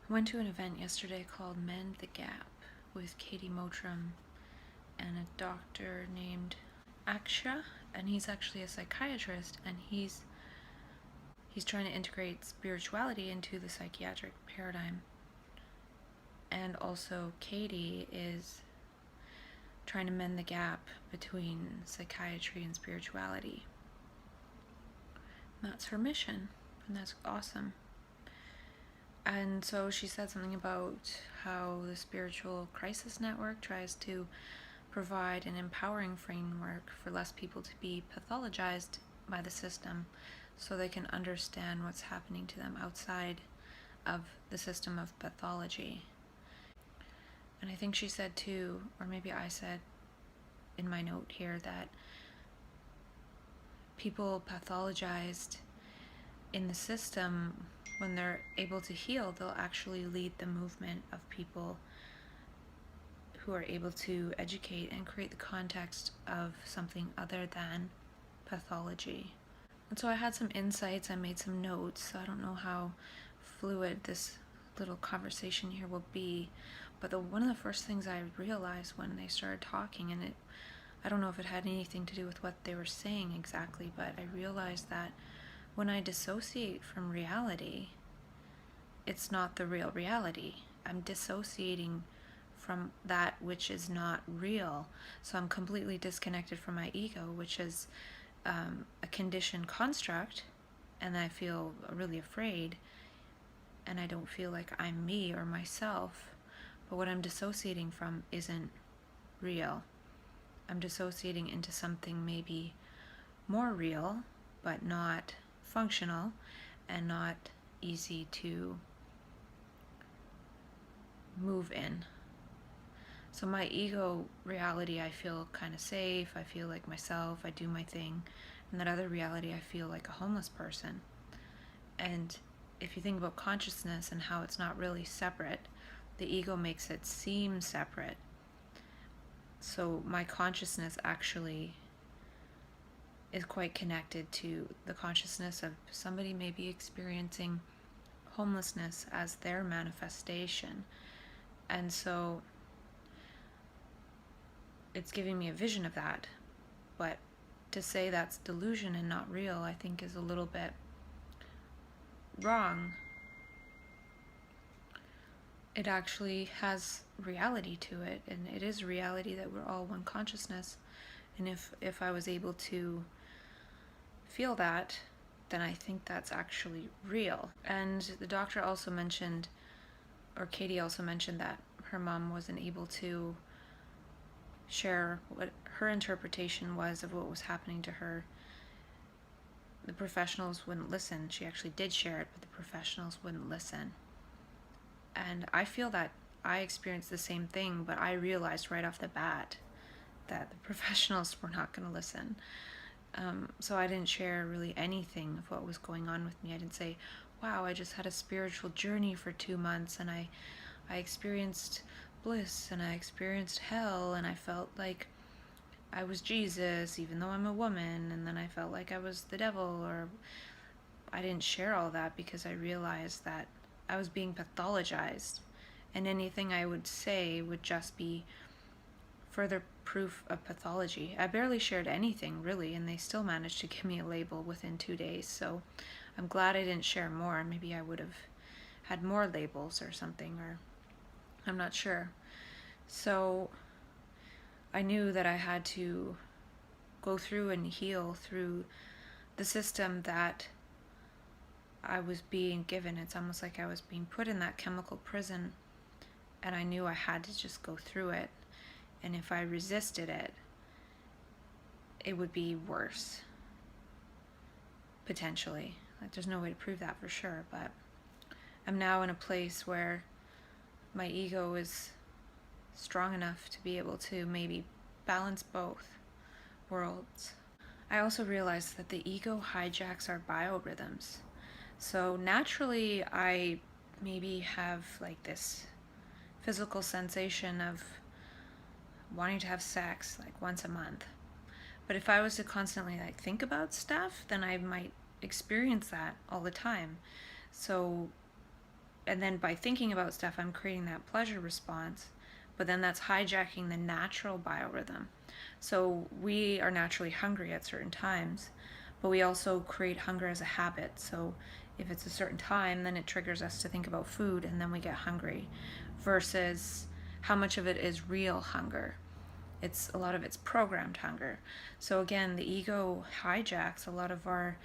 I went to an event yesterday called Mend the Gap with Katie Motram and a doctor named Aksha, and he's actually a psychiatrist, and he's trying to integrate spirituality into the psychiatric paradigm. And also Katie is trying to mend the gap between psychiatry and spirituality. And that's her mission, and that's awesome. And so she said something about how the Spiritual Crisis Network tries to provide an empowering framework for less people to be pathologized by the system so they can understand what's happening to them outside of the system of pathology. And I think she said too, or maybe I said in my note here, that people pathologized in the system, when they're able to heal, they'll actually lead the movement of people who are able to educate and create the context of something other than pathology. And so I had some insights, I made some notes. I don't know how fluid this little conversation here will be, but one of the first things I realized when they started talking, and I don't know if it had anything to do with what they were saying exactly, but I realized that when I dissociate from reality, it's not the real reality. I'm dissociating from that which is not real. So I'm completely disconnected from my ego, which is a conditioned construct, and I feel really afraid, and I don't feel like I'm me or myself. But what I'm dissociating from isn't real. I'm dissociating into something maybe more real, but not functional and not easy to move in. So my ego reality, I feel kind of safe, I feel like myself, I do my thing. And that other reality, I feel like a homeless person. And if you think about consciousness and how it's not really separate, the ego makes it seem separate. So my consciousness actually is quite connected to the consciousness of somebody maybe experiencing homelessness as their manifestation. And so it's giving me a vision of that. But to say that's delusion and not real, I think is a little bit wrong. It actually has reality to it, and it is reality that we're all one consciousness. And if I was able to feel that, then I think that's actually real. And the doctor also mentioned, or Katie also mentioned, that her mom wasn't able to share what her interpretation was of what was happening to her. The professionals wouldn't listen. She actually did share it, but the professionals wouldn't listen. And I feel that I experienced the same thing, but I realized right off the bat that the professionals were not going to listen. So I didn't share really anything of what was going on with me. I didn't say, wow, I just had a spiritual journey for 2 months, and I experienced bliss, and I experienced hell, and I felt like I was Jesus, even though I'm a woman, and then I felt like I was the devil. Or I didn't share all that because I realized that I was being pathologized, and anything I would say would just be further proof of pathology. I barely shared anything really, and they still managed to give me a label within 2 days. So I'm glad I didn't share more. Maybe I would have had more labels or something, or I'm not sure. So I knew that I had to go through and heal through the system that I was being given. It's almost like I was being put in that chemical prison, and I knew I had to just go through it. And if I resisted it, it would be worse, potentially. Like, there's no way to prove that for sure, but I'm now in a place where my ego is strong enough to be able to maybe balance both worlds. I also realized that the ego hijacks our biorhythms. So naturally, I maybe have like this physical sensation of wanting to have sex like once a month. But if I was to constantly like think about stuff, then I might experience that all the time. So and then by thinking about stuff, I'm creating that pleasure response, but then that's hijacking the natural biorhythm. So we are naturally hungry at certain times, but we also create hunger as a habit. So if it's a certain time, then it triggers us to think about food, and then we get hungry, versus how much of it is real hunger. A lot of it's programmed hunger. So again, the ego hijacks a lot of our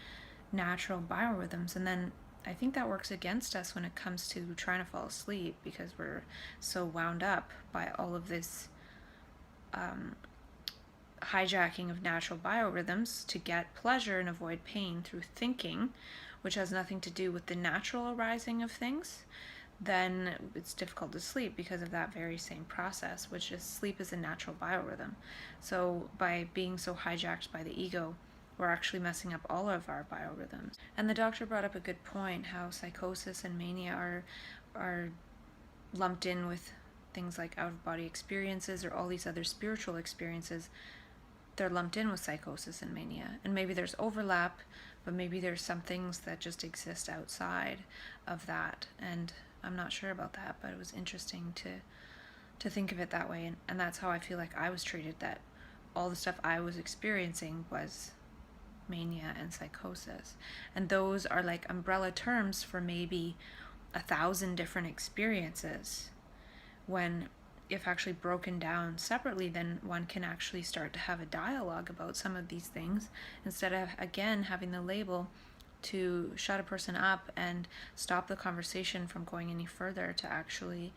natural biorhythms, and then I think that works against us when it comes to trying to fall asleep, because we're so wound up by all of this hijacking of natural biorhythms to get pleasure and avoid pain through thinking, which has nothing to do with the natural arising of things. Then it's difficult to sleep because of that very same process, which is sleep is a natural biorhythm. So by being so hijacked by the ego, we're actually messing up all of our biorhythms. And the doctor brought up a good point, how psychosis and mania are lumped in with things like out-of-body experiences or all these other spiritual experiences. They're lumped in with psychosis and mania. And maybe there's overlap, but maybe there's some things that just exist outside of that. And I'm not sure about that, but it was interesting to think of it that way. And that's how I feel like I was treated, that all the stuff I was experiencing was mania and psychosis. And those are like umbrella terms for maybe 1,000 different experiences, when if actually broken down separately, then one can actually start to have a dialogue about some of these things, instead of again having the label to shut a person up and stop the conversation from going any further to actually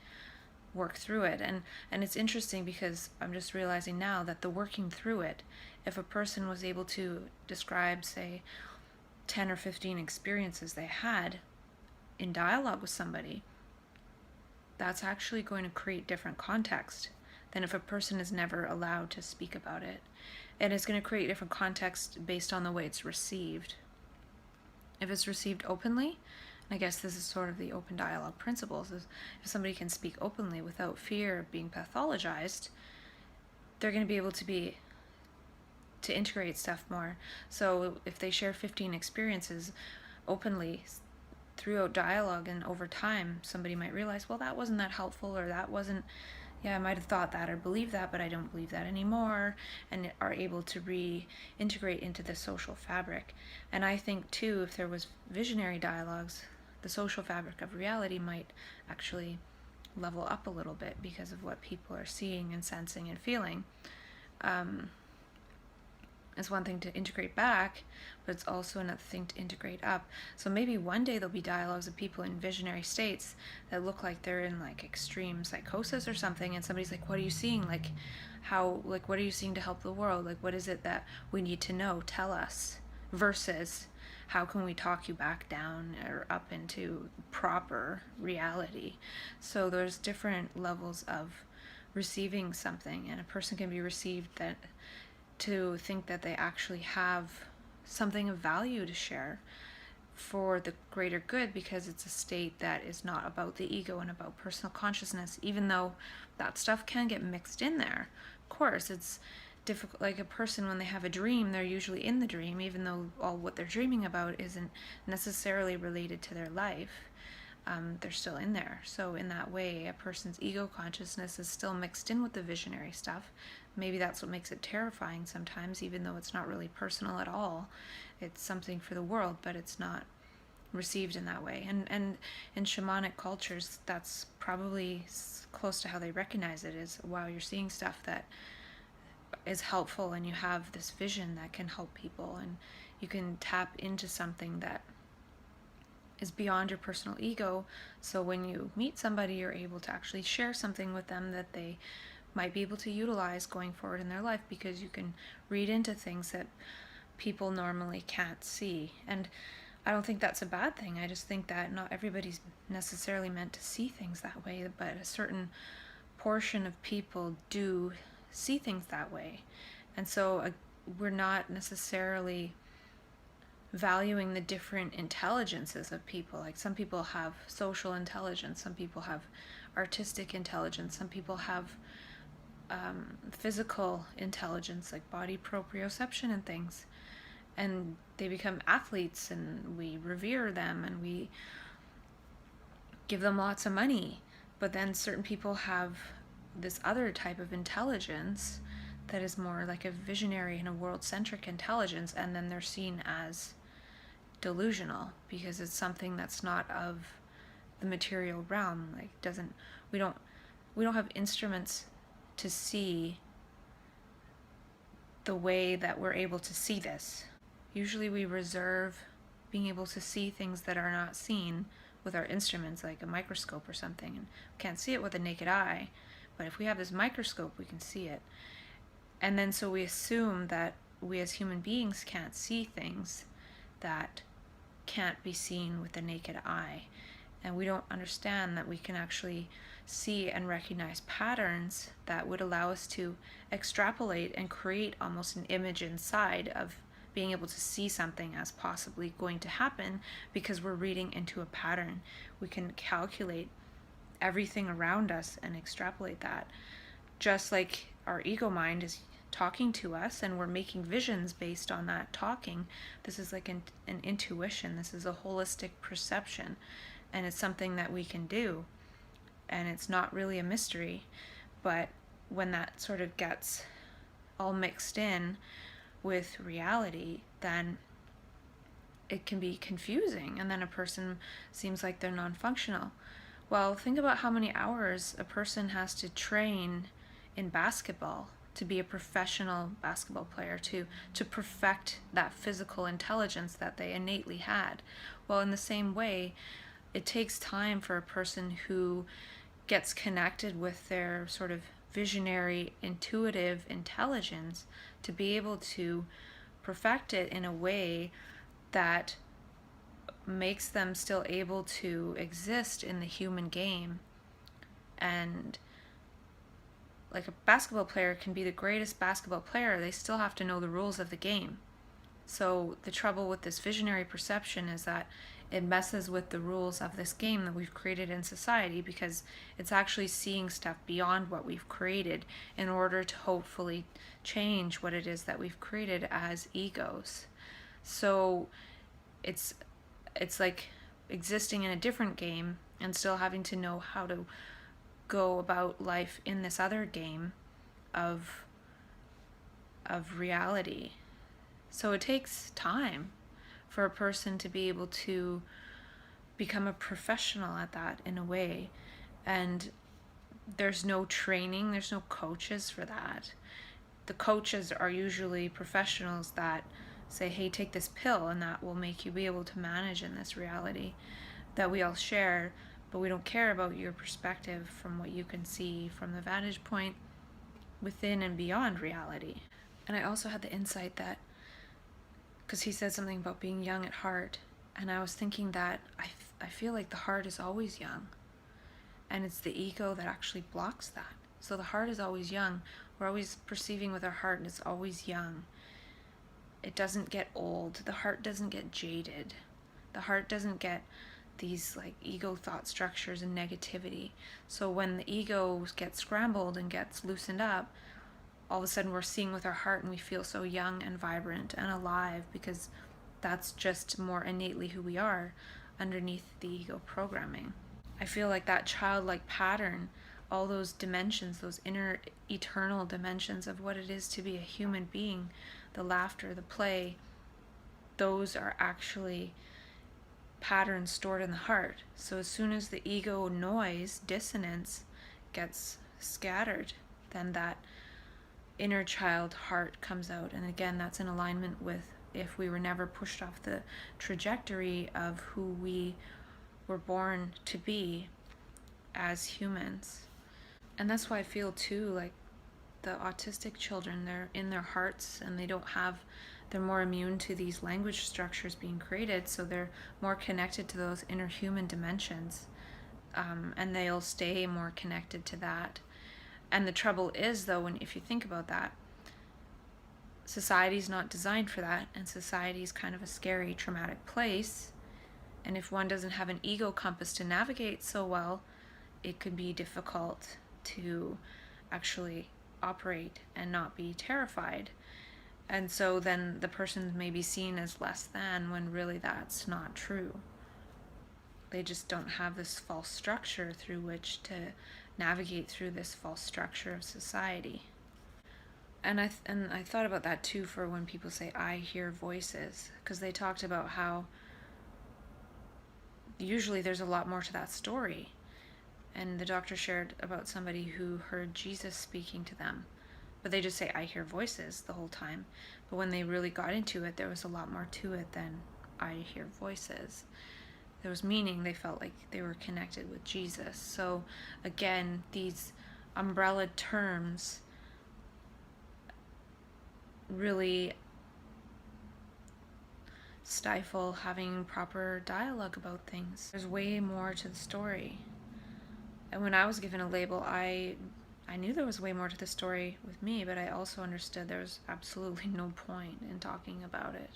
work through it. And it's interesting because I'm just realizing now that the working through it, if a person was able to describe, say, 10 or 15 experiences they had in dialogue with somebody, that's actually going to create different context than if a person is never allowed to speak about it. And it's going to create different context based on the way it's received. If it's received openly, and I guess this is sort of the open dialogue principles, is if somebody can speak openly without fear of being pathologized, they're going to be able to integrate stuff more. So if they share 15 experiences openly throughout dialogue, and over time somebody might realize, well, that wasn't that helpful, or that wasn't, yeah, I might have thought that or believed that, but I don't believe that anymore, and are able to reintegrate into the social fabric. And I think too, if there was visionary dialogues, the social fabric of reality might actually level up a little bit because of what people are seeing and sensing and feeling. It's one thing to integrate back, but it's also another thing to integrate up. So maybe one day there'll be dialogues of people in visionary states that look like they're in like extreme psychosis or something, and somebody's like, what are you seeing? Like, what are you seeing to help the world? Like, what is it that we need to know? Tell us. Versus, how can we talk you back down or up into proper reality? So there's different levels of receiving something, and a person can be received that to think that they actually have something of value to share for the greater good, because it's a state that is not about the ego and about personal consciousness, even though that stuff can get mixed in there. Of course, it's difficult. Like a person, when they have a dream, they're usually in the dream, even though all what they're dreaming about isn't necessarily related to their life. They're still in there. So in that way, a person's ego consciousness is still mixed in with the visionary stuff. Maybe that's what makes it terrifying sometimes, even though it's not really personal at all. It's something for the world, but it's not received in that way. And in shamanic cultures, that's probably close to how they recognize it, is, wow, you're seeing stuff that is helpful, and you have this vision that can help people, and you can tap into something that is beyond your personal ego. So when you meet somebody, you're able to actually share something with them that they might be able to utilize going forward in their life, because you can read into things that people normally can't see. And I don't think that's a bad thing. I just think that not everybody's necessarily meant to see things that way, but a certain portion of people do see things that way. And so we're not necessarily valuing the different intelligences of people. Like, some people have social intelligence, some people have artistic intelligence, some people have physical intelligence, like body proprioception and things, and they become athletes, and we revere them, and we give them lots of money. But then certain people have this other type of intelligence that is more like a visionary and a world-centric intelligence, and then they're seen as delusional because it's something that's not of the material realm. Like, doesn't we don't have instruments to see the way that we're able to see this. Usually we reserve being able to see things that are not seen with our instruments, like a microscope or something, and we can't see it with the naked eye, but if we have this microscope we can see it. And then so we assume that we as human beings can't see things that can't be seen with the naked eye, and we don't understand that we can actually see and recognize patterns that would allow us to extrapolate and create almost an image inside of being able to see something as possibly going to happen because we're reading into a pattern. We can calculate everything around us and extrapolate that. Just like our ego mind is talking to us and we're making visions based on that talking, this is like an intuition. This is a holistic perception, and it's something that we can do. And it's not really a mystery, but when that sort of gets all mixed in with reality, then it can be confusing, and then a person seems like they're non-functional. Well, think about how many hours a person has to train in basketball to be a professional basketball player, to perfect that physical intelligence that they innately had. Well, in the same way, it takes time for a person who gets connected with their sort of visionary, intuitive intelligence to be able to perfect it in a way that makes them still able to exist in the human game. And like, a basketball player can be the greatest basketball player, they still have to know the rules of the game. So the trouble with this visionary perception is that it messes with the rules of this game that we've created in society, because it's actually seeing stuff beyond what we've created in order to hopefully change what it is that we've created as egos. So it's like existing in a different game and still having to know how to go about life in this other game of reality. So it takes time for a person to be able to become a professional at that in a way. And there's no training, there's no coaches for that. The coaches are usually professionals that say, hey, take this pill and that will make you be able to manage in this reality that we all share, but we don't care about your perspective from what you can see from the vantage point within and beyond reality. And I also had the insight that, because he said something about being young at heart, and I was thinking that I feel like the heart is always young, and it's the ego that actually blocks that. So the heart is always young. We're always perceiving with our heart, and it's always young. It doesn't get old. The heart doesn't get jaded. The heart doesn't get these like ego thought structures and negativity. So when the ego gets scrambled and gets loosened up, all of a sudden we're seeing with our heart and we feel so young and vibrant and alive, because that's just more innately who we are underneath the ego programming. I feel like that childlike pattern, all those dimensions, those inner eternal dimensions of what it is to be a human being, the laughter, the play, those are actually patterns stored in the heart. So as soon as the ego noise, dissonance, gets scattered, then that inner child heart comes out. And again, that's in alignment with if we were never pushed off the trajectory of who we were born to be as humans. And that's why I feel too like the autistic children, they're in their hearts and they're more immune to these language structures being created, so they're more connected to those inner human dimensions, and they'll stay more connected to that. And the trouble is, though, if you think about that, society's not designed for that, and society's kind of a scary, traumatic place. And if one doesn't have an ego compass to navigate so well, it could be difficult to actually operate and not be terrified. And so then the person may be seen as less than, when really that's not true. They just don't have this false structure through which to navigate through this false structure of society. And I thought about that too for when people say I hear voices, because they talked about how usually there's a lot more to that story. And the doctor shared about somebody who heard Jesus speaking to them, but they just say I hear voices the whole time. But when they really got into it, there was a lot more to it than I hear voices. There was meaning. They felt like they were connected with Jesus. So again, these umbrella terms really stifle having proper dialogue about things. There's way more to the story. And when I was given a label, I knew there was way more to the story with me, but I also understood there was absolutely no point in talking about it.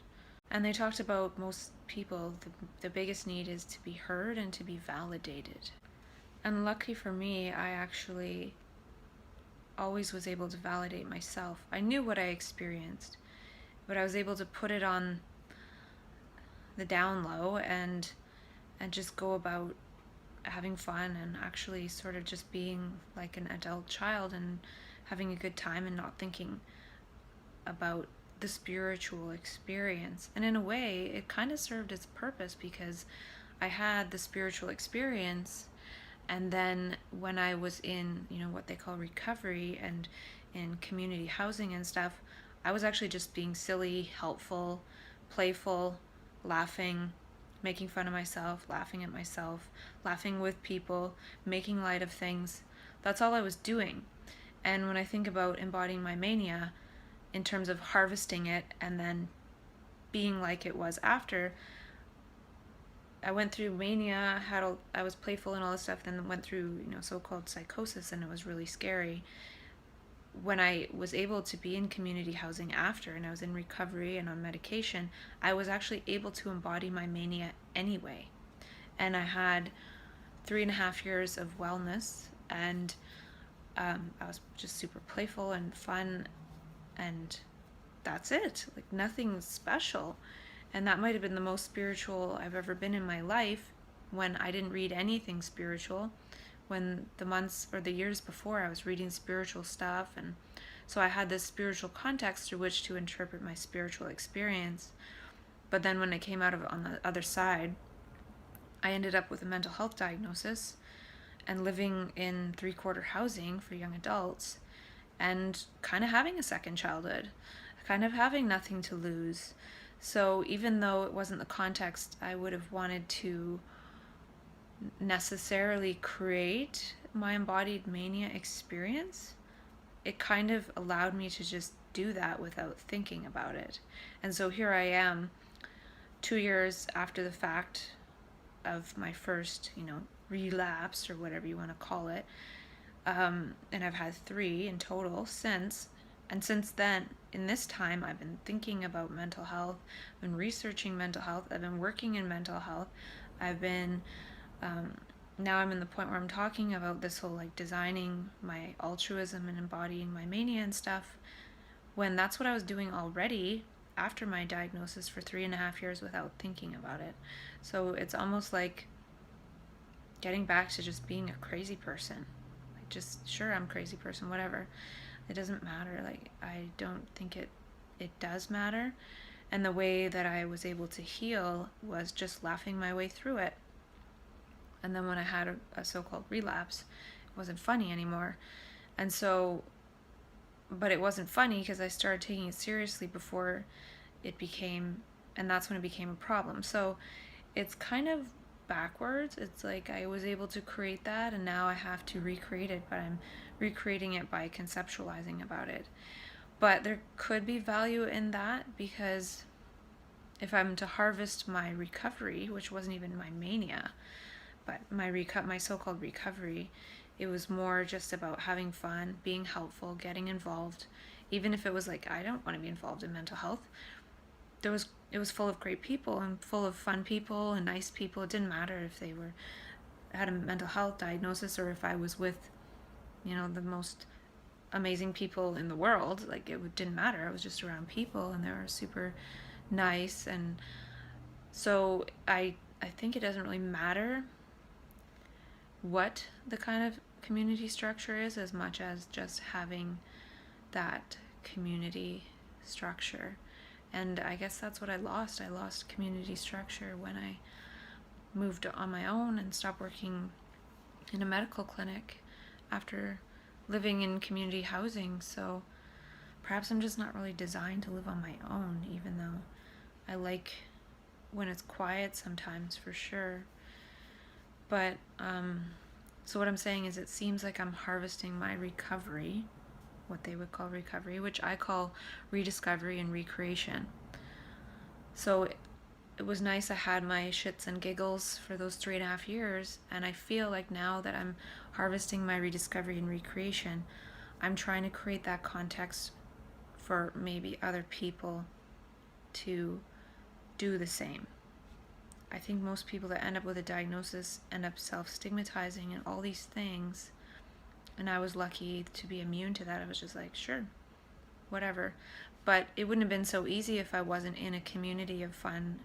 And they talked about most people, the biggest need is to be heard and to be validated. And lucky for me, I actually always was able to validate myself. I knew what I experienced, but I was able to put it on the down low and just go about having fun and actually sort of just being like an adult child and having a good time and not thinking about the spiritual experience. And in a way, it kind of served its purpose, because I had the spiritual experience, and then when I was in, what they call recovery and in community housing and stuff, I was actually just being silly, helpful, playful, laughing, making fun of myself, laughing at myself, laughing with people, making light of things. That's all I was doing. And when I think about embodying my mania in terms of harvesting it and then being like it was after, I went through mania, I was playful and all this stuff, then went through, so-called psychosis, and it was really scary. When I was able to be in community housing after, and I was in recovery and on medication, I was actually able to embody my mania anyway. And I had 3.5 years of wellness, and I was just super playful and fun, and that's it. Like, nothing special. And that might have been the most spiritual I've ever been in my life, when I didn't read anything spiritual. When the months or the years before, I was reading spiritual stuff, and so I had this spiritual context through which to interpret my spiritual experience. But then when I came out of it on the other side, I ended up with a mental health diagnosis and living in 3-quarter housing for young adults, and kind of having a second childhood, kind of having nothing to lose. So even though it wasn't the context I would have wanted to necessarily create my embodied mania experience, it kind of allowed me to just do that without thinking about it. And so here I am, 2 years after the fact of my first, relapse, or whatever you want to call it. And I've had 3 in total since. And since then, in this time, I've been thinking about mental health, I've been researching mental health, I've been working in mental health, I've been, now I'm in the point where I'm talking about this whole designing my altruism and embodying my mania and stuff, when that's what I was doing already after my diagnosis for 3.5 years without thinking about it. So it's almost like getting back to just being a crazy person. Sure, I'm a crazy person, whatever. It doesn't matter. I don't think it does matter. And the way that I was able to heal was just laughing my way through it. And then when I had a so-called relapse, it wasn't funny anymore. And so, but it wasn't funny because I started taking it seriously before it became, and that's when it became a problem. So it's kind of backwards. It's like I was able to create that, and now I have to recreate it, but I'm recreating it by conceptualizing about it. But there could be value in that, because if I'm to harvest my recovery, which wasn't even my mania, but my so-called recovery, it was more just about having fun, being helpful, getting involved. Even if it was I don't want to be involved in mental health, it was full of great people and full of fun people and nice people. It didn't matter if they had a mental health diagnosis or if I was with, the most amazing people in the world. It didn't matter. I was just around people, and they were super nice. And so I I think it doesn't really matter what the kind of community structure is, as much as just having that community structure. And I guess that's what I lost. I lost community structure when I moved on my own and stopped working in a medical clinic after living in community housing. So perhaps I'm just not really designed to live on my own, even though I like when it's quiet sometimes, for sure. But so what I'm saying is, it seems like I'm harvesting my recovery, what they would call recovery, which I call rediscovery and recreation. So it was nice. I had my shits and giggles for those 3.5 years, and I feel like now that I'm harvesting my rediscovery and recreation, I'm trying to create that context for maybe other people to do the same. I think most people that end up with a diagnosis end up self-stigmatizing and all these things, and I was lucky to be immune to that. I was just like, sure, whatever. But it wouldn't have been so easy if I wasn't in a community of fun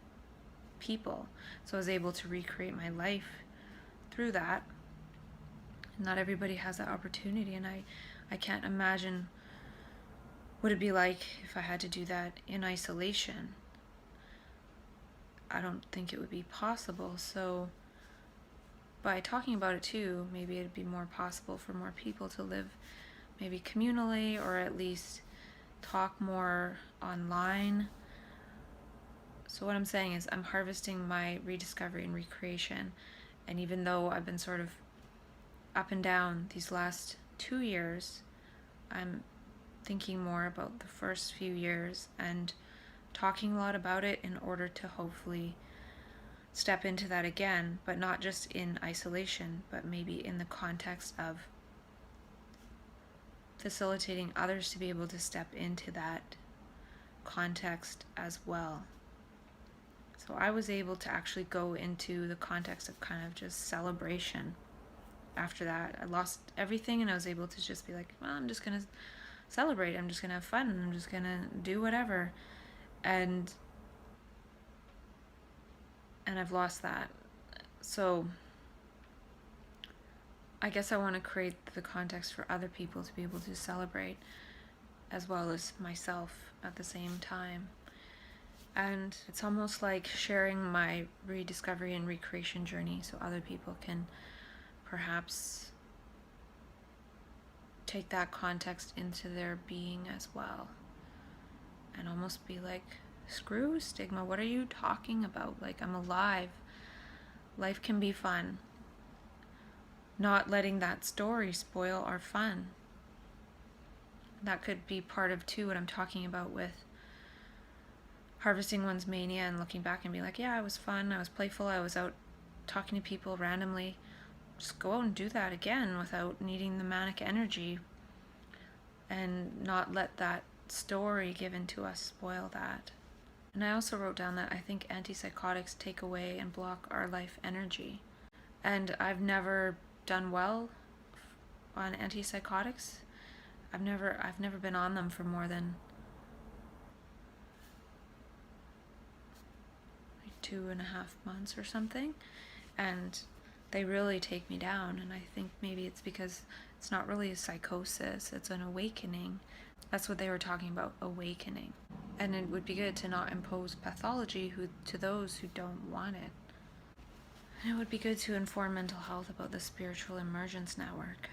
people. So I was able to recreate my life through that. Not everybody has that opportunity, and I can't imagine what it'd be like if I had to do that in isolation. I don't think it would be possible. So by talking about it too, maybe it'd be more possible for more people to live maybe communally, or at least talk more online. So what I'm saying is, I'm harvesting my rediscovery and recreation. And even though I've been sort of up and down these last 2 years, I'm thinking more about the first few years and talking a lot about it in order to hopefully step into that again, but not just in isolation, but maybe in the context of facilitating others to be able to step into that context as well. So I was able to actually go into the context of kind of just celebration. After that, I lost everything, and I was able to just be like, well, I'm just going to celebrate. I'm just going to have fun. I'm just going to do whatever. And I've lost that. So I guess I want to create the context for other people to be able to celebrate, as well as myself at the same time. And it's almost like sharing my rediscovery and recreation journey so other people can perhaps take that context into their being as well, and almost be like, screw stigma, what are you talking about? Like, I'm alive. Life can be fun. Not letting that story spoil our fun. That could be part of too what I'm talking about with harvesting one's mania and looking back and be like, yeah, I was fun, I was playful, I was out talking to people randomly. Just go out and do that again without needing the manic energy, and not let that story given to us spoil that. And I also wrote down that I think antipsychotics take away and block our life energy. And I've never done well on antipsychotics. I've never been on them for more than 2.5 months or something, and they really take me down. And I think maybe it's because it's not really a psychosis, it's an awakening. That's what they were talking about, awakening. And it would be good to not impose pathology to those who don't want it. And it would be good to inform mental health about the Spiritual Emergence Network.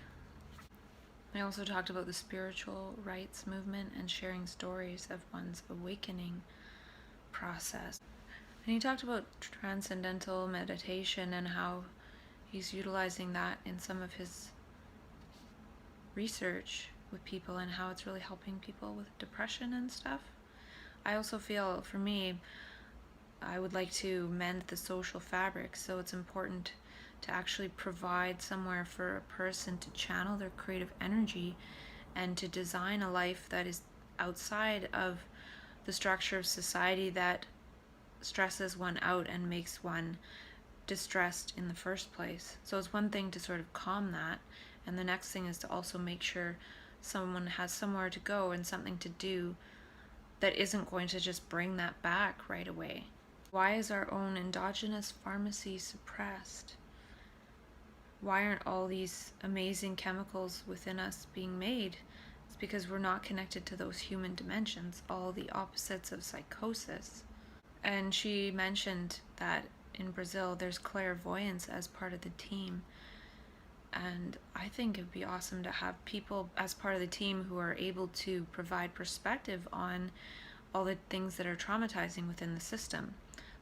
I also talked about the spiritual rights movement and sharing stories of one's awakening process. And he talked about transcendental meditation and how he's utilizing that in some of his research with people, and how it's really helping people with depression and stuff. I also feel, for me, I would like to mend the social fabric, so it's important to actually provide somewhere for a person to channel their creative energy and to design a life that is outside of the structure of society that stresses one out and makes one distressed in the first place. So it's one thing to sort of calm that, and the next thing is to also make sure someone has somewhere to go and something to do that isn't going to just bring that back right away. Why is our own endogenous pharmacy suppressed? Why aren't all these amazing chemicals within us being made? It's because we're not connected to those human dimensions, all the opposites of psychosis. And she mentioned that in Brazil there's clairvoyance as part of the team. And I think it'd be awesome to have people as part of the team who are able to provide perspective on all the things that are traumatizing within the system.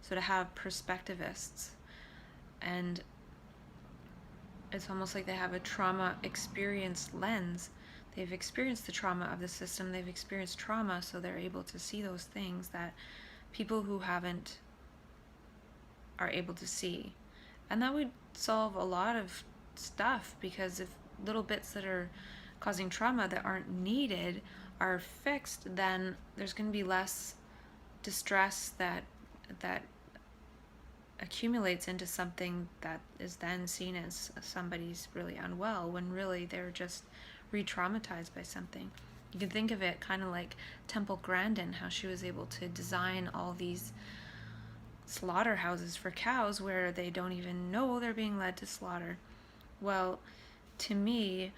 So to have perspectivists, and it's almost like they have a trauma experience lens. They've experienced the trauma of the system, they've experienced trauma, so they're able to see those things that people who haven't are able to see. And that would solve a lot of stuff, because if little bits that are causing trauma that aren't needed are fixed, then there's going to be less distress that accumulates into something that is then seen as somebody's really unwell, when really they're just re-traumatized by something. You can think of it kind of like Temple Grandin, how she was able to design all these slaughterhouses for cows where they don't even know they're being led to slaughter. Well, to me,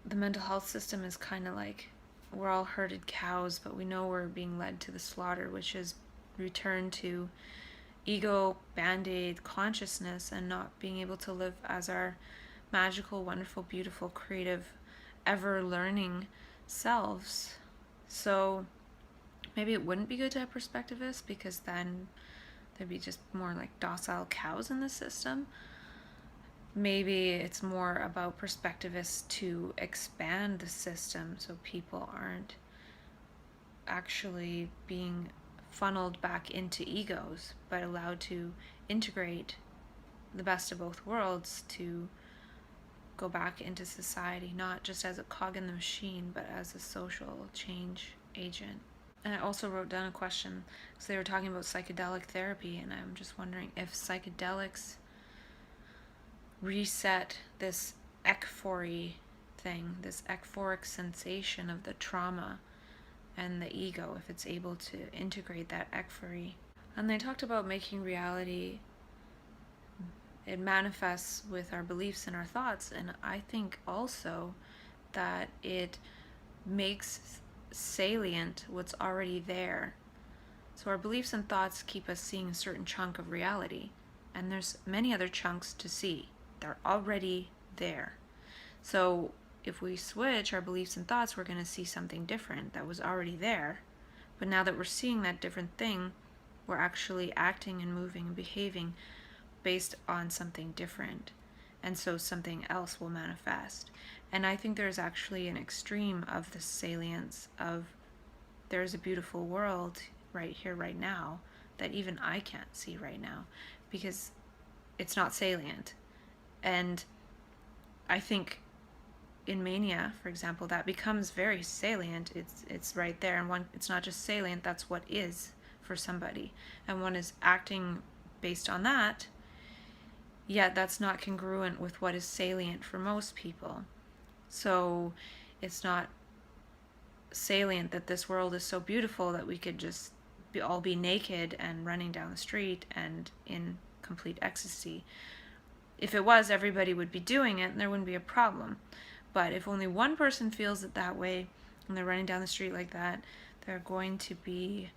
the mental health system is kind of like we're all herded cows, but we know we're being led to the slaughter, which is return to ego band-aid consciousness and not being able to live as our magical, wonderful, beautiful, creative, ever learning selves. So maybe it wouldn't be good to have perspectivists, because then there'd be just more like docile cows in the system. Maybe it's more about perspectivists to expand the system so people aren't actually being funneled back into egos, but allowed to integrate the best of both worlds to go back into society, not just as a cog in the machine, but as a social change agent. And I also wrote down a question, because they were talking about psychedelic therapy, and I'm just wondering if psychedelics reset this ekphory thing, this ekphoric sensation of the trauma and the ego, if it's able to integrate that ekphory. And they talked about making reality, it manifests with our beliefs and our thoughts, and I think also that it makes salient what's already there. So our beliefs and thoughts keep us seeing a certain chunk of reality, and there's many other chunks to see. They're already there. So if we switch our beliefs and thoughts, we're going to see something different that was already there. But now that we're seeing that different thing, we're actually acting and moving and behaving based on something different. And so something else will manifest. And I think there's actually an extreme of the salience of there's a beautiful world right here, right now, that even I can't see right now, because it's not salient. And I think in Mania, for example, that becomes very salient. It's right there, and it's not just salient, that's what is for somebody, and one is acting based on that, yet that's not congruent with what is salient for most people. So it's not salient that this world is so beautiful that we could just all be naked and running down the street and in complete ecstasy. If it was, everybody would be doing it and there wouldn't be a problem. But if only one person feels it that way and they're running down the street like that, they're going to be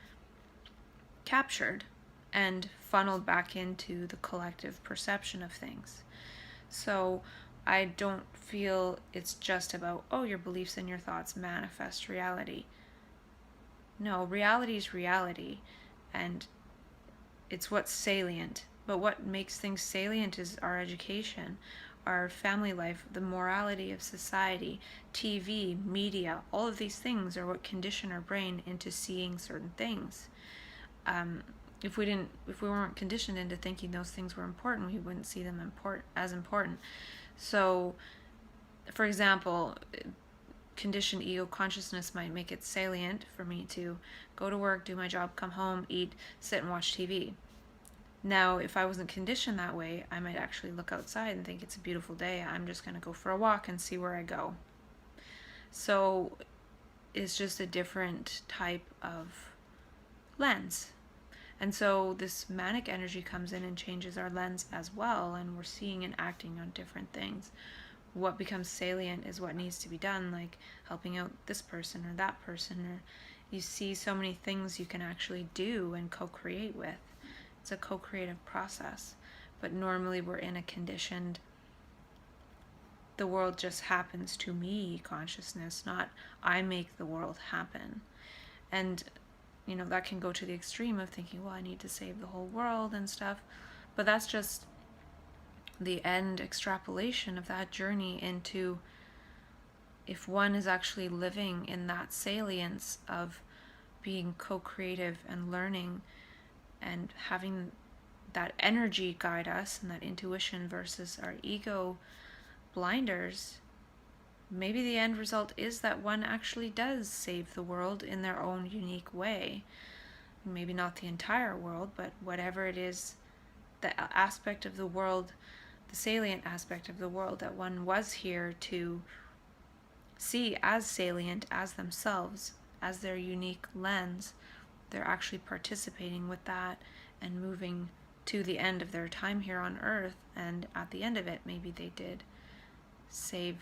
captured and funneled back into the collective perception of things. So I don't feel it's just about, oh, your beliefs and your thoughts manifest reality. No, reality is reality, and it's what's salient. But what makes things salient is our education, our family life, the morality of society, TV, media. All of these things are what condition our brain into seeing certain things. If we weren't conditioned into thinking those things were important, we wouldn't see them as important. So, for example, conditioned ego consciousness might make it salient for me to go to work, do my job, come home, eat, sit and watch TV. Now, if I wasn't conditioned that way, I might actually look outside and think it's a beautiful day. I'm just going to go for a walk and see where I go. So it's just a different type of lens. And so this manic energy comes in and changes our lens as well, and we're seeing and acting on different things. What becomes salient is what needs to be done, like helping out this person or that person, or you see so many things you can actually do and co-create with. It's a co-creative process. But normally we're in a conditioned, the world just happens to me consciousness, not I make the world happen. And that can go to the extreme of thinking, well, I need to save the whole world and stuff. But that's just the end extrapolation of that journey into, if one is actually living in that salience of being co-creative and learning and having that energy guide us and that intuition versus our ego blinders, maybe the end result is that one actually does save the world in their own unique way. Maybe not the entire world, but whatever it is, the aspect of the world, the salient aspect of the world that one was here to see as salient as themselves, as their unique lens, they're actually participating with that and moving to the end of their time here on Earth. And at the end of it, maybe they did save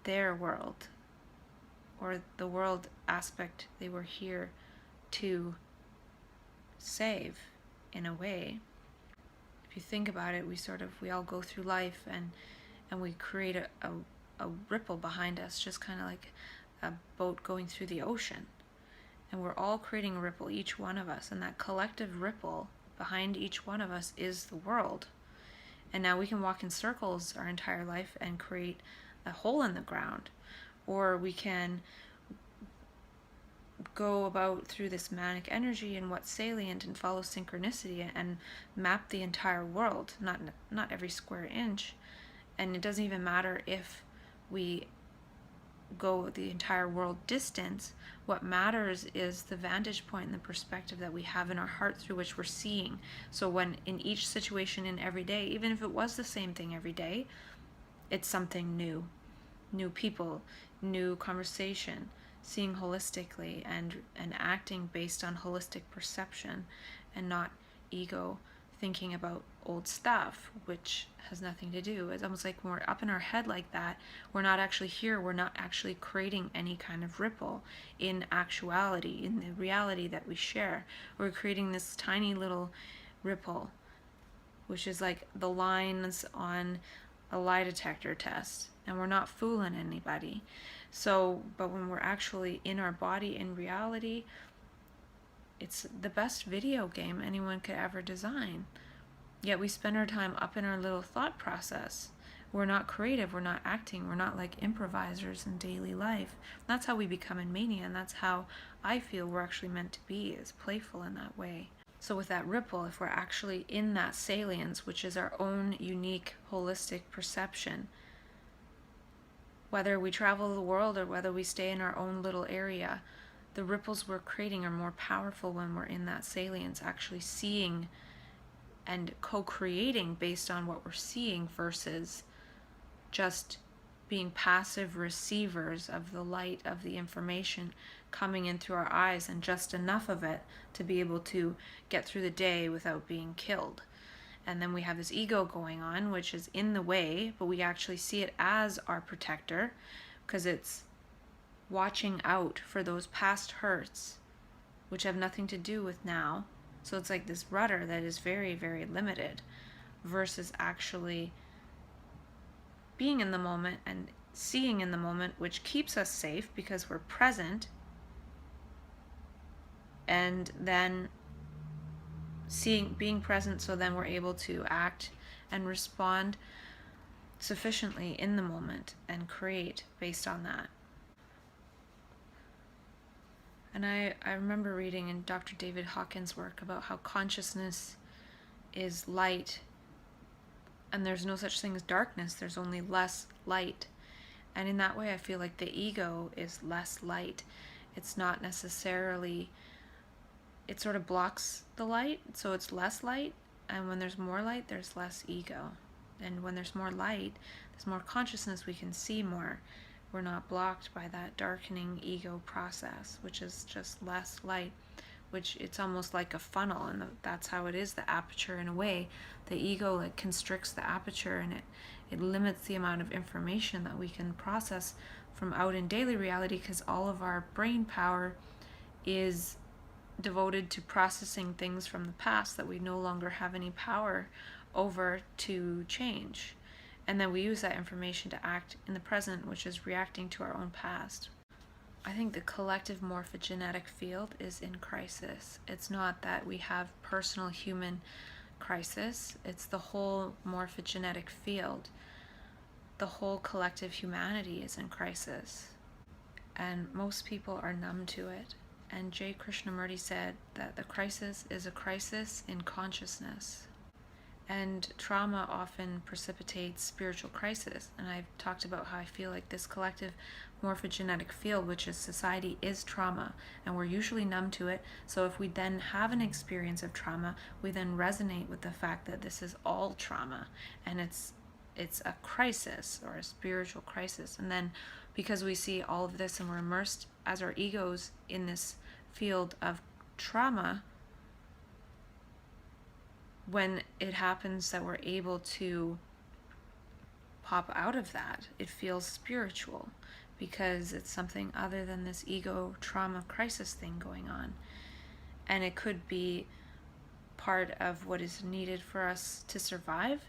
their world, or the world aspect they were here to save, in a way. If you think about it, we all go through life and we create a ripple behind us, just kind of like a boat going through the ocean. And we're all creating a ripple, each one of us, and that collective ripple behind each one of us is the world. And now we can walk in circles our entire life and create a hole in the ground, or we can go about through this manic energy and what's salient and follow synchronicity and map the entire world, not every square inch. And it doesn't even matter if we go the entire world distance. What matters is the vantage point and the perspective that we have in our heart through which we're seeing. So when in each situation in every day, even if it was the same thing every day, it's something new people, new conversation, seeing holistically and acting based on holistic perception and not ego thinking about old stuff, which has nothing to do. It's almost like when we're up in our head like that, we're not actually here, we're not actually creating any kind of ripple in actuality, in the reality that we share. We're creating this tiny little ripple, which is like the lines on a lie detector test, and we're not fooling anybody. So, but when we're actually in our body in reality, it's the best video game anyone could ever design. Yet we spend our time up in our little thought process. We're not creative, we're not acting, we're not like improvisers in daily life. That's how we become in Mania, and that's how I feel we're actually meant to be, is playful in that way. So with that ripple, if we're actually in that salience, which is our own unique holistic perception, whether we travel the world or whether we stay in our own little area, the ripples we're creating are more powerful when we're in that salience, actually seeing and co-creating based on what we're seeing versus just being passive receivers of the light of the information coming in through our eyes, and just enough of it to be able to get through the day without being killed. And then we have this ego going on, which is in the way, but we actually see it as our protector because it's watching out for those past hurts, which have nothing to do with now. So it's like this rudder that is very, very limited versus actually being in the moment and seeing in the moment, which keeps us safe because we're present, and then being present, so then we're able to act and respond sufficiently in the moment and create based on that. And I remember reading in Dr. David Hawkins' work about how consciousness is light, and there's no such thing as darkness, there's only less light. And in that way, I feel like the ego is less light. It's not necessarily, it sort of blocks the light, so it's less light. And when there's more light, there's less ego. And when there's more light, there's more consciousness, we can see more. We're not blocked by that darkening ego process, which is just less light. which it's almost like a funnel, and that's how it is, the aperture in a way. The ego like constricts the aperture, and it limits the amount of information that we can process from out in daily reality, because all of our brain power is devoted to processing things from the past that we no longer have any power over to change. And then we use that information to act in the present, which is reacting to our own past. I think the collective morphogenetic field is in crisis. It's not that we have personal human crisis, it's the whole morphogenetic field. The whole collective humanity is in crisis. And most people are numb to it. And J. Krishnamurti said that the crisis is a crisis in consciousness. And trauma often precipitates spiritual crisis. And I've talked about how I feel like this collective morphogenetic field, which is society, is trauma. And we're usually numb to it. So if we then have an experience of trauma, we then resonate with the fact that this is all trauma. And it's a crisis, or a spiritual crisis. And then because we see all of this and we're immersed as our egos in this field of trauma, when it happens that we're able to pop out of that, it feels spiritual, because it's something other than this ego trauma crisis thing going on. And it could be part of what is needed for us to survive.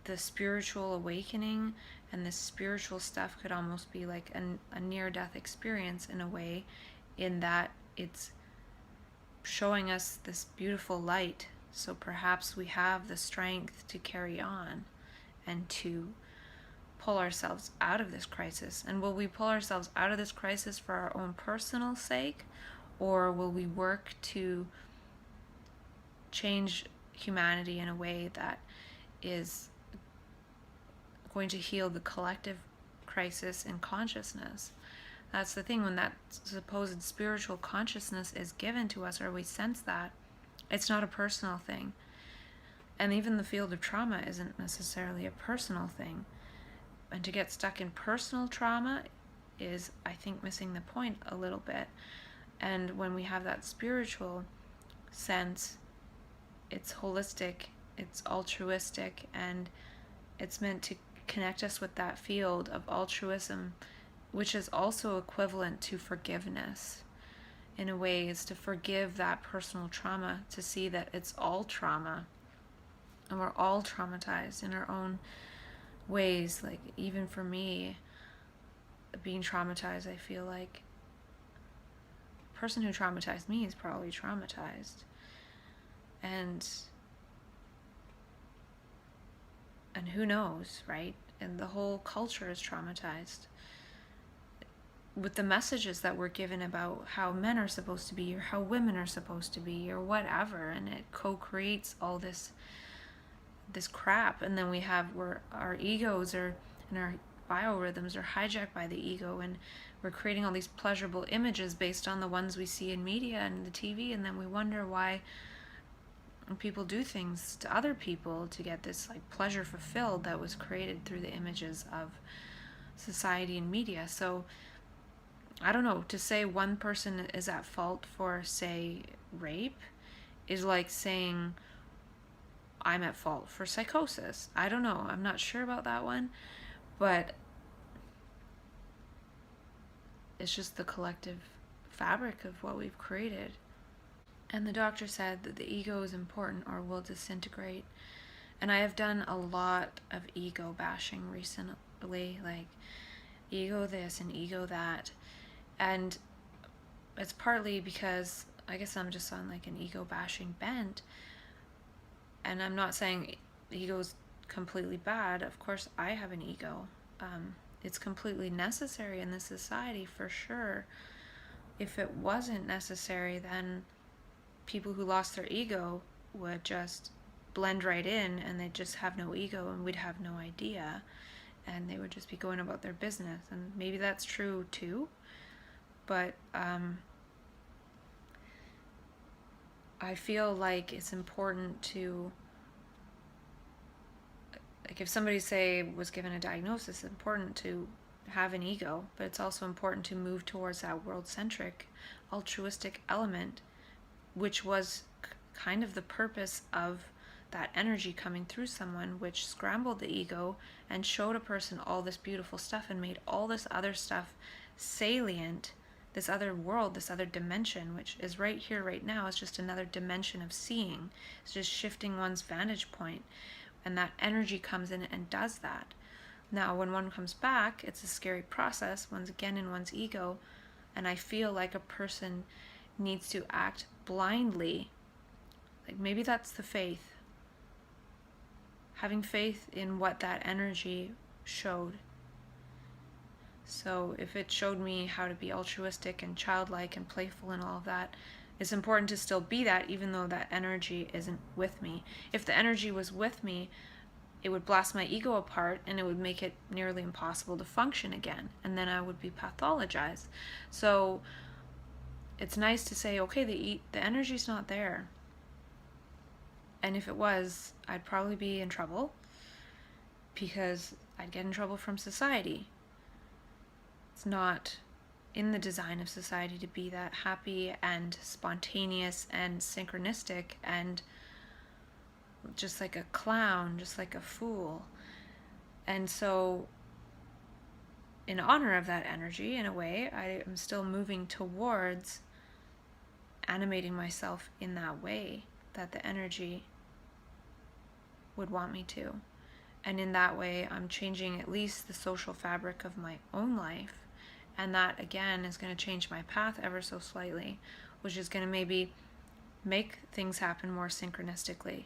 The spiritual awakening and this spiritual stuff could almost be like a near-death experience in a way, in that it's showing us this beautiful light. So perhaps we have the strength to carry on and to pull ourselves out of this crisis. And will we pull ourselves out of this crisis for our own personal sake, or will we work to change humanity in a way that is going to heal the collective crisis in consciousness? That's the thing. When that supposed spiritual consciousness is given to us, or we sense that, it's not a personal thing. And even the field of trauma isn't necessarily a personal thing. And to get stuck in personal trauma is, I think, missing the point a little bit. And when we have that spiritual sense, it's holistic, it's altruistic, and it's meant to connect us with that field of altruism, which is also equivalent to forgiveness. In a way, is to forgive that personal trauma, to see that it's all trauma, and we're all traumatized in our own ways. Like, even for me, being traumatized, I feel like the person who traumatized me is probably traumatized. And who knows, right? And the whole culture is traumatized with the messages that we're given about how men are supposed to be, or how women are supposed to be, or whatever. And it co-creates all this crap. And then we have where our egos are, and our biorhythms are hijacked by the ego, and we're creating all these pleasurable images based on the ones we see in media and the TV. And then we wonder why people do things to other people to get this like pleasure fulfilled that was created through the images of society and media. So I don't know, to say one person is at fault for, say, rape is like saying I'm at fault for psychosis. I don't know, I'm not sure about that one, but it's just the collective fabric of what we've created. And the doctor said that the ego is important or will disintegrate. And I have done a lot of ego bashing recently, like ego this and ego that. And it's partly because I guess I'm just on like an ego bashing bent. And I'm not saying ego's completely bad. Of course I have an ego. It's completely necessary in this society for sure. If it wasn't necessary, then people who lost their ego would just blend right in, and they'd just have no ego, and we'd have no idea, and they would just be going about their business. And maybe that's true too, but I feel like it's important to, like, if somebody, say, was given a diagnosis, it's important to have an ego, but it's also important to move towards that world-centric, altruistic element, which was kind of the purpose of that energy coming through someone, which scrambled the ego and showed a person all this beautiful stuff and made all this other stuff salient, this other world, this other dimension, which is right here, right now, is just another dimension of seeing. It's just shifting one's vantage point, and that energy comes in and does that. Now, when one comes back, it's a scary process, once again in one's ego, and I feel like a person needs to act blindly. Like maybe that's the faith. Having faith in what that energy showed. So if it showed me how to be altruistic and childlike and playful and all of that, it's important to still be that, even though that energy isn't with me. If the energy was with me, it would blast my ego apart and it would make it nearly impossible to function again. And then I would be pathologized. So it's nice to say, okay, the energy's not there. And if it was, I'd probably be in trouble because I'd get in trouble from society. It's not in the design of society to be that happy and spontaneous and synchronistic and just like a clown, just like a fool. And so in honor of that energy, in a way, I am still moving towards animating myself in that way that the energy would want me to. And in that way, I'm changing at least the social fabric of my own life. And that, again, is going to change my path ever so slightly, which is going to maybe make things happen more synchronistically.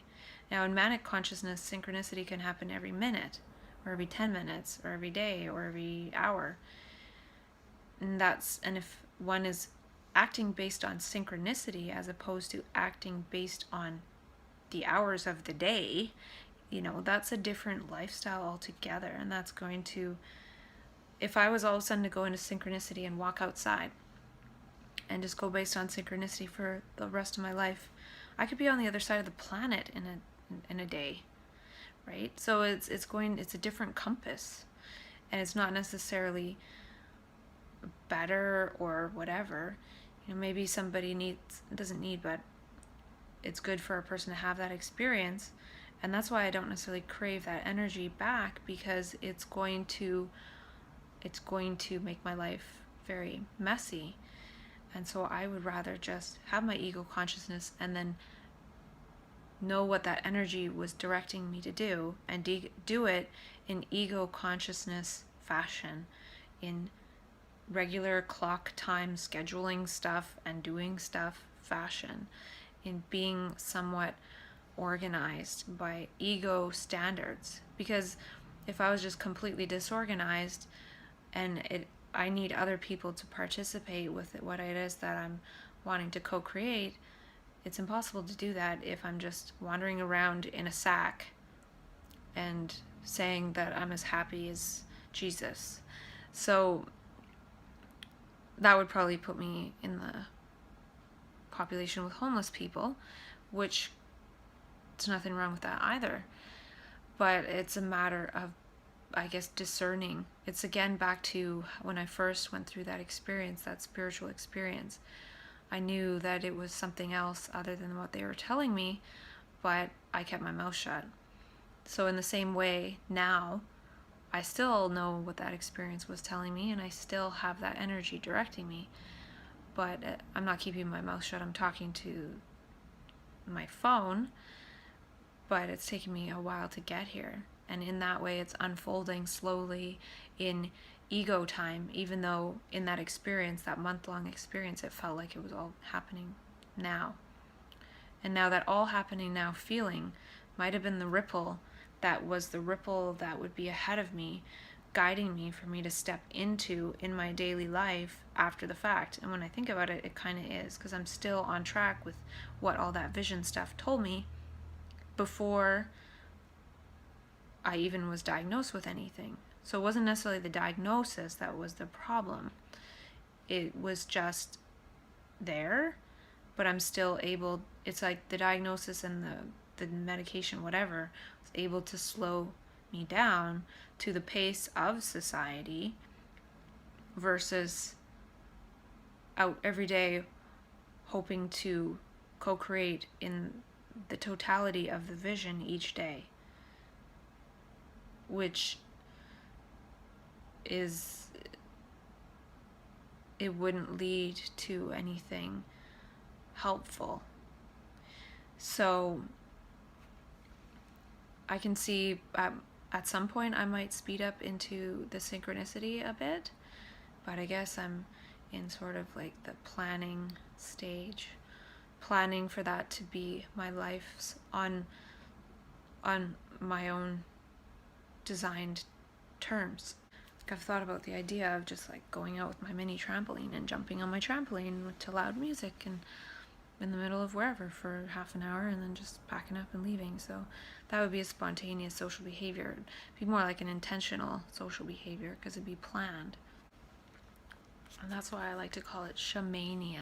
Now, in manic consciousness, synchronicity can happen every minute, or every 10 minutes, or every day, or every hour. And if one is acting based on synchronicity as opposed to acting based on the hours of the day, that's a different lifestyle altogether. And that's going to, if I was all of a sudden to go into synchronicity and walk outside and just go based on synchronicity for the rest of my life, I could be on the other side of the planet in a day, right? So it's a different compass, and it's not necessarily better or whatever. Maybe somebody doesn't need, but it's good for a person to have that experience. And that's why I don't necessarily crave that energy back, because it's going to make my life very messy. And so I would rather just have my ego consciousness and then know what that energy was directing me to do, and do it in ego consciousness fashion, in regular clock time scheduling stuff and doing stuff fashion, in being somewhat organized by ego standards. Because if I was just completely disorganized and I need other people to participate with what it is that I'm wanting to co-create, it's impossible to do that if I'm just wandering around in a sack and saying that I'm as happy as Jesus. So that would probably put me in the population with homeless people, which there's nothing wrong with that either. But it's a matter of, I guess, discerning. It's again back to when I first went through that experience, that spiritual experience. I knew that it was something else other than what they were telling me, but I kept my mouth shut. So in the same way, now, I still know what that experience was telling me, and I still have that energy directing me. But I'm not keeping my mouth shut. I'm talking to my phone, but it's taken me a while to get here. And in that way, it's unfolding slowly in ego time, even though in that experience, that month-long experience, it felt like it was all happening now. And now that all happening now feeling might have been the ripple that was the ripple that would be ahead of me, guiding me for me to step into in my daily life after the fact. And when I think about it, it kind of is, because I'm still on track with what all that vision stuff told me before I even was diagnosed with anything. So it wasn't necessarily the diagnosis that was the problem. It was just there, but I'm still able, it's like the diagnosis and the medication, whatever, was able to slow me down to the pace of society versus out every day hoping to co-create in the totality of the vision each day, which is, it wouldn't lead to anything helpful. So I can see at some point I might speed up into the synchronicity a bit, but I guess I'm in sort of like the planning stage, planning for that to be my life's on my own designed terms. Like, I've thought about the idea of just like going out with my mini trampoline and jumping on my trampoline to loud music and in the middle of wherever for half an hour and then just packing up and leaving. So that would be a spontaneous social behavior. It'd be more like an intentional social behavior because it'd be planned. And that's why I like to call it shamania.